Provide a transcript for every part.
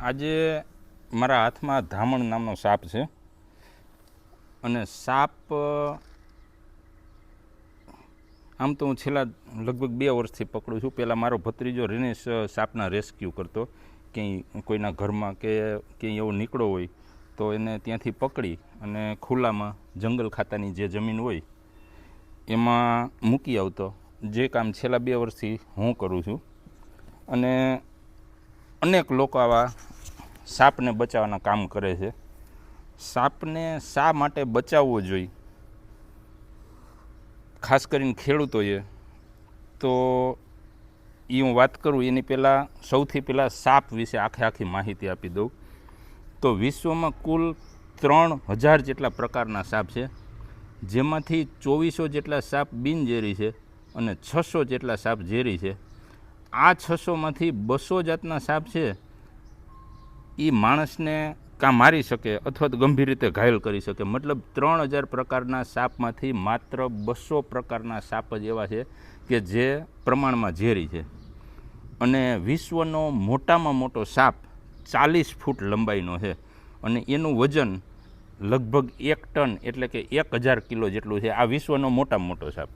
આજે મારા હાથમાં ધામણ નામનો સાપ છે અને સાપ આમ તો હું છેલ્લા લગભગ 2 વર્ષથી પકડું છું. પહેલાં મારો ભત્રીજો રિનેશ સાપના રેસ્ક્યુ કરતો, ક્યાંય કોઈના ઘરમાં કે ક્યાંય એવો નીકળો હોય તો એને ત્યાંથી પકડી અને ખુલ્લામાં જંગલ ખાતાની જે જમીન હોય એમાં મૂકી આવતો. જે કામ છેલ્લા 2 વર્ષથી હું કરું છું. અને અનેક લોકો આવા સાપને બચાવવાના કામ કરે છે. સાપને શા માટે બચાવવો જોઈએ, ખાસ કરીને ખેડૂતોએ, તો એ હું વાત કરું એની પહેલાં સૌથી પહેલાં સાપ વિશે આખી માહિતી આપી દઉં. તો વિશ્વમાં કુલ 3000 જેટલા પ્રકારના સાપ છે, જેમાંથી 2400 જેટલા સાપ બિનઝેરી છે અને 600 જેટલા સાપ ઝેરી છે. આ 600માંથી 200 જાતના સાપ છે એ માણસને કાં મારી શકે અથવા તો ગંભીર રીતે ઘાયલ કરી શકે. મતલબ 3000 પ્રકારના સાપમાંથી માત્ર 200 પ્રકારના સાપ જ એવા છે કે જે પ્રમાણમાં ઝેરી છે. અને વિશ્વનો મોટામાં મોટો સાપ 40 ફૂટ લંબાઈનો છે અને એનું વજન લગભગ 1 ટન એટલે કે 1000 કિલો જેટલું છે. આ વિશ્વનો મોટામાં મોટો સાપ.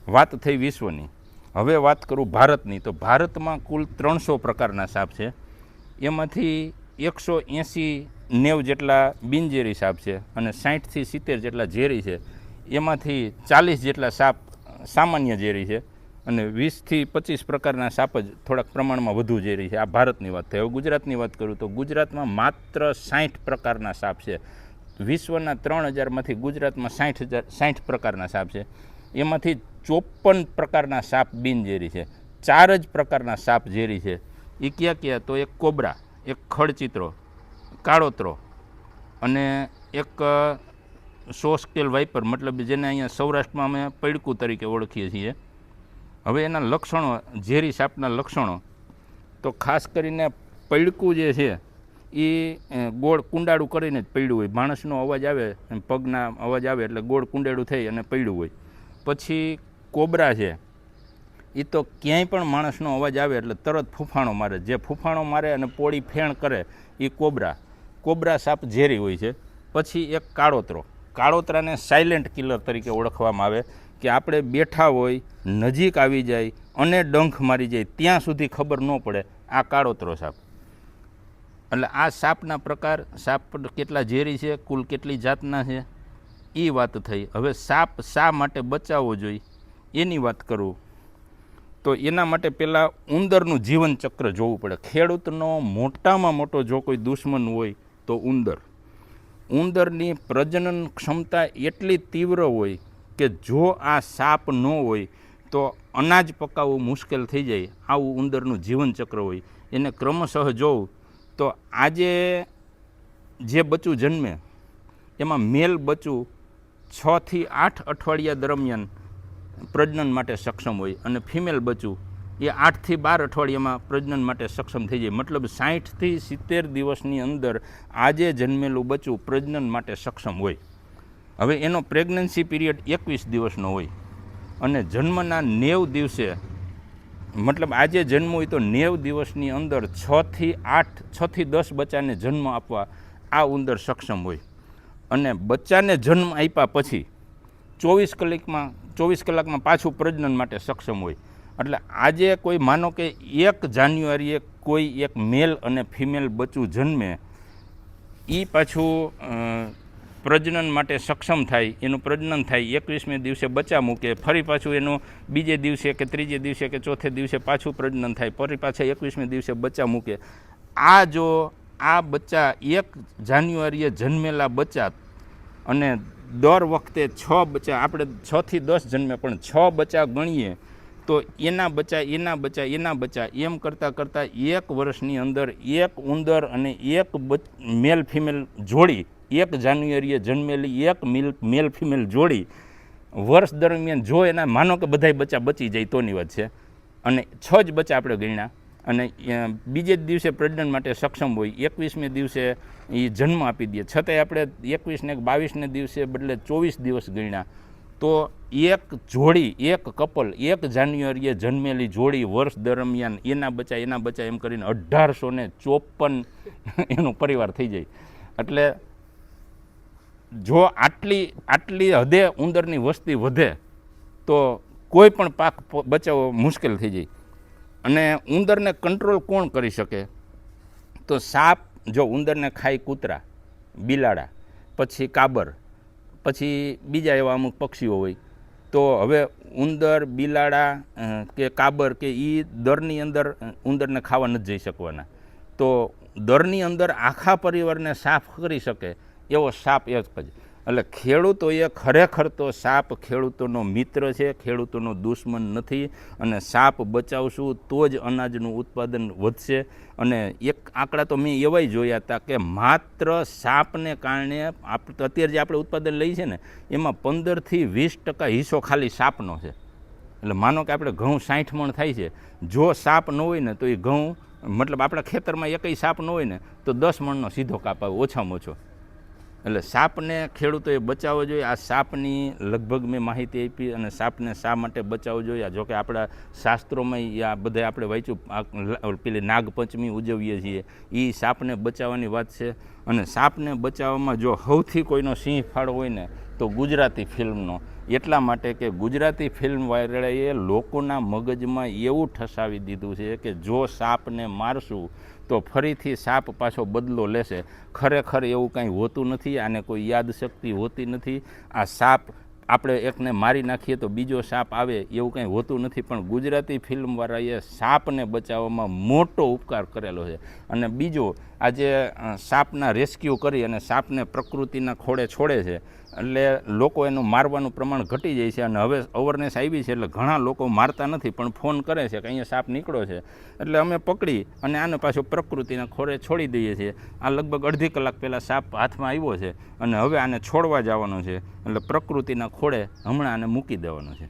વાત થઈ વિશ્વની. હવે વાત કરું ભારતની. તો ભારતમાં કુલ 300 પ્રકારના સાપ છે. એમાંથી 180-90 જેટલા બિનઝેરી સાપ છે અને 60થી 70 જેટલા ઝેરી છે. એમાંથી 40 જેટલા સાપ સામાન્ય ઝેરી છે અને 20થી 25 પ્રકારના સાપ જ થોડાક પ્રમાણમાં વધુ ઝેરી છે. આ ભારતની વાત થઈ. હવે ગુજરાતની વાત કરું તો ગુજરાતમાં માત્ર 60 પ્રકારના સાપ છે. વિશ્વના 3000માંથી ગુજરાતમાં 60 પ્રકારના સાપ છે. એમાંથી 54 પ્રકારના સાપ બિનઝેરી છે. 4 જ પ્રકારના સાપ ઝેરી છે. એ ક્યાં તો એક કોબરા, એક ખડચિત્રો, કાળોતરો અને એક સોસ્કેલ વાઇપર, મતલબ જેને અહીંયા સૌરાષ્ટ્રમાં અમે પૈડકું તરીકે ઓળખીએ છીએ. હવે એના લક્ષણો, ઝેરી સાપના લક્ષણો, તો ખાસ કરીને પૈડકું જે છે એ ગોળ કુંડાળું કરીને જ પૈડું હોય. માણસનો અવાજ આવે, પગના અવાજ આવે એટલે ગોળ કુંડાળું થઈ અને પૈડું હોય. પછી કોબરા છે, એ તો ક્યાંય પણ માણસનો અવાજ આવે એટલે તરત ફૂફાણો મારે. જે ફૂફાણો મારે અને પોળી ફેણ કરે એ કોબરા સાપ ઝેરી હોય છે. પછી એક કાળોતરો. કાળોતરાને સાયલેન્ટ કિલર તરીકે ઓળખવામાં આવે કે આપણે બેઠા હોય, નજીક આવી જાય અને ડંખ મારી જાય ત્યાં સુધી ખબર ન પડે. આ કાળોતરો સાપ. એટલે આ સાપના પ્રકાર, સાપ કેટલા ઝેરી છે, કુલ કેટલી જાતના છે, એ વાત થઈ. હવે સાપ શા માટે બચાવવો જોઈએ એની વાત કરું તો એના માટે પહેલાં ઉંદરનું જીવનચક્ર જોવું પડે. ખેડૂતનો મોટામાં મોટો જો કોઈ દુશ્મન હોય તો ઉંદર. ઉંદરની પ્રજનન ક્ષમતા એટલી તીવ્ર હોય કે જો આ સાપ ન હોય તો અનાજ પકાવવું મુશ્કેલ થઈ જાય. આવું ઉંદરનું જીવનચક્ર હોય. એને ક્રમશઃ જોવું તો આજે જે બચ્ચું જન્મે એમાં મેલ બચ્ચું 6 થી 8 અઠવાડિયા દરમિયાન પ્રજનન માટે સક્ષમ હોય અને ફિમેલ બચ્ચું એ 8 થી 12 અઠવાડિયામાં પ્રજનન માટે સક્ષમ થઈ જાય. મતલબ 60 થી 70 દિવસની અંદર આજે જન્મેલું બચ્ચું પ્રજનન માટે સક્ષમ હોય. હવે એનો પ્રેગ્નન્સી પીરિયડ 21 દિવસનો હોય અને જન્મના 90 દિવસે, મતલબ આજે જન્મ હોય તો 90 દિવસની અંદર 6 થી 10 બચ્ચાને જન્મ આપવા આ ઉંદર સક્ષમ હોય. અને બચ્ચાને જન્મ આપ્યા પછી 24 કલાકમાં પાછું પ્રજનન માટે સક્ષમ હોય. એટલે આજે કોઈ માનો કે 1 જાન્યુઆરીએ કોઈ એક મેલ અને ફિમેલ બચ્ચું જન્મે, એ પાછું પ્રજનન માટે સક્ષમ થાય, એનું પ્રજનન થાય, 21મે દિવસે બચ્ચા મૂકે, ફરી પાછું એનું બીજે દિવસે કે ત્રીજે દિવસે કે ચોથે દિવસે પાછું પ્રજનન થાય, ફરી પાછા 21મે દિવસે બચ્ચા મૂકે. આ બચ્ચા 1 જાન્યુઆરીએ જન્મેલા બચ્ચા અને દર વખતે 6 બચ્ચા, આપણે 6 થી 10 જન્મે પણ 6 બચ્ચા ગણીએ તો એના બચ્ચા એમ કરતાં 1 વર્ષની અંદર 1 ઉંદર અને 1 મેલ ફિમેલ જોડી, 1 જાન્યુઆરીએ જન્મેલી 1 મેલ ફિમેલ જોડી વર્ષ દરમિયાન જો એના માનો કે બધાય બચ્ચા બચી જાય તોની વાત છે અને 6 જ બચ્ચા આપણે ગણ્યા અને બીજે જ દિવસે પ્રજનન માટે સક્ષમ હોય, 21મે દિવસે એ જન્મ આપી દે, છતાંય આપણે 21 ને 22ને દિવસે બદલે 24 દિવસ ગણ્યા તો એક જોડી, એક કપલ, એક જાન્યુઆરીએ જન્મેલી જોડી વર્ષ દરમિયાન એના બચ્ચા એમ કરીને 1854 એનો પરિવાર થઈ જાય. એટલે જો આટલી હદે ઉંદરની વસ્તી વધે તો કોઈ પણ પાક બચાવવો મુશ્કેલ થઈ જાય. અને ઉંદરને કંટ્રોલ કોણ કરી શકે? તો સાપ જો ઉંદરને ખાય કૂતરા, બિલાડા, પછી કાબર, પછી બીજા એવા અમુક પક્ષીઓ હોય, તો હવે ઉંદર, બિલાડા કે કાબર કે એ દરની અંદર ઉંદરને ખાવા નથી જઈ શકવાના. તો દરની અંદર આખા પરિવારને સાફ કરી શકે એવો સાપ એક જ. એટલે ખેડૂતોએ ખરેખર તો સાપ ખેડૂતોનો મિત્ર છે, ખેડૂતોનો દુશ્મન નથી. અને સાપ બચાવશું તો જ અનાજનું ઉત્પાદન વધશે. અને એક આંકડા તો મેં એવાય જોયા હતા કે માત્ર સાપને કારણે અત્યારે જે આપણે ઉત્પાદન લઈએ છીએ ને એમાં 15 થી 20% હિસ્સો ખાલી સાપનો છે. એટલે માનો કે આપણે ઘઉં 60 મણ થાય છે, જો સાપ ન હોય ને તો એ ઘઉં મતલબ આપણા ખેતરમાં એકય સાપ ન હોય ને તો 10 મણનો સીધો કાપ આવે ઓછામાં ઓછો. એટલે સાપને ખેડૂતોએ બચાવવો જોઈએ. આ સાપની લગભગ મેં માહિતી આપી. અને સાપને શા માટે બચાવવો જોઈએ? જોકે આપણા શાસ્ત્રોમાં આ બધા આપણે વાંચ્યું, પેલી નાગપંચમી ઉજવીએ છીએ, એ સાપને બચાવવાની વાત છે. અને સાપને બચાવવામાં જો સૌથી કોઈનો સિંહ ફાળો હોય ને તો ગુજરાતી ફિલ્મનો. એટલા માટે કે ગુજરાતી ફિલ્મ વાયરળે લોકોના મગજમાં એવું ઠસાવી દીધું છે કે જો સાપને મારશું તો ફરીથી સાપ પાછો બદલો લેશે. ખરેખર એવું કાંઈ હોતું નથી. આને કોઈ યાદશક્તિ હોતી નથી. આ સાપ આપણે એકને મારી નાખીએ તો બીજો સાપ આવે એવું કંઈ હોતું નથી. પણ ગુજરાતી ફિલ્મવાળાએ સાપને બચાવવામાં મોટો ઉપકાર કરેલો છે. અને બીજો આજે સાપના રેસ્ક્યુ કરી અને સાપને પ્રકૃતિના ખોળે છોડે છે એટલે લોકો એનું મારવાનું પ્રમાણ ઘટી જાય છે. અને હવે અવેરનેસ આવી છે એટલે ઘણા લોકો મારતા નથી પણ ફોન કરે છે કે અહીંયા સાપ નીકળ્યો છે એટલે અમે પકડી અને આને પાછો પ્રકૃતિના ખોળે છોડી દઈએ છીએ. આ લગભગ અડધી કલાક પહેલાં સાપ હાથમાં આવ્યો છે અને હવે આને છોડવા જવાનો છે. એટલે પ્રકૃતિના ખોળે હમણાં આને મૂકી દેવાનો છે.